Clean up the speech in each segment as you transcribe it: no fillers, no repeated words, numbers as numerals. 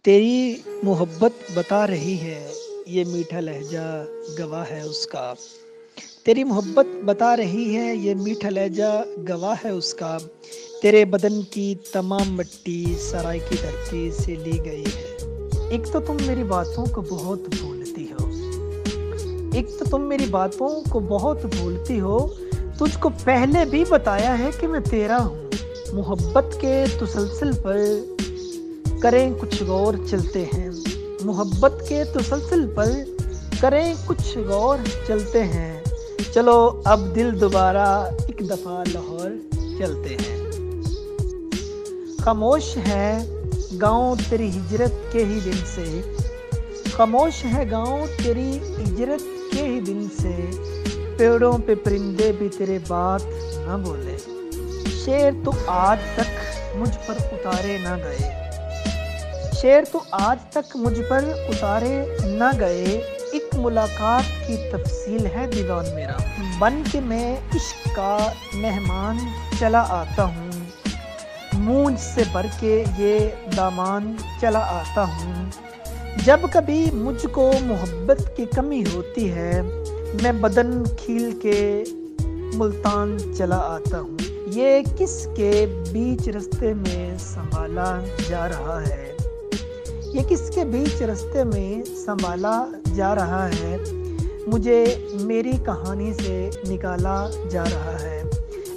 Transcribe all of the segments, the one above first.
तेरी मोहब्बत बता रही है, ये मीठा लहजा गवाह है उसका। तेरी मोहब्बत बता रही है, ये मीठा लहजा गवाह है उसका। तेरे बदन की तमाम मिट्टी सराय की धरती से ली गई है। एक तो तुम मेरी बातों को बहुत भूलती हो, एक तो तुम मेरी बातों को बहुत भूलती हो। तुझको पहले भी बताया है कि मैं तेरा हूँ। मोहब्बत के तसलसल पर करें कुछ गौर चलते हैं, मोहब्बत के तसलसल पर करें कुछ गौर चलते हैं। चलो अब दिल दोबारा एक दफ़ा लाहौर चलते हैं। खामोश है गाँव तेरी हिजरत के ही दिन से, खामोश है गाँव तेरी हिजरत के ही दिन से। पेड़ों पे परिंदे भी तेरे बात न बोले, शेर तो आज तक मुझ पर उतारे न गए, शेर तो आज तक मुझ पर उतारे न गए। एक मुलाकात की तफसील है दीवान मेरा, बन के मैं इश्क का मेहमान चला आता हूँ। मूंज से भर के ये दामान चला आता हूँ। जब कभी मुझको मोहब्बत की कमी होती है, मैं बदन खील के मुल्तान चला आता हूँ। ये किसके बीच रास्ते में संभाला जा रहा है, ये किसके बीच रास्ते में संभाला जा रहा है। मुझे मेरी कहानी से निकाला जा रहा है।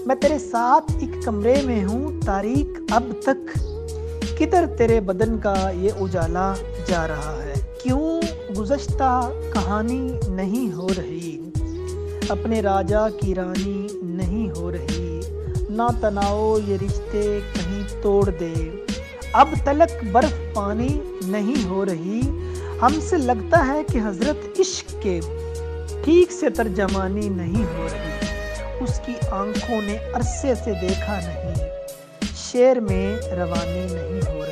मैं तेरे साथ एक कमरे में हूँ तारीक अब तक, किधर तेरे बदन का ये उजाला जा रहा है। क्यों गुज़श्ता कहानी नहीं हो रही, अपने राजा की रानी नहीं हो रही। ना तनाओ ये रिश्ते कहीं तोड़ दे, अब तलक बर्फ पानी नहीं हो रही। हमसे लगता है कि हजरत इश्क के ठीक से तर्जमानी नहीं हो रही। उसकी आंखों ने अरसे से देखा नहीं, शेर में रवानी नहीं हो रही।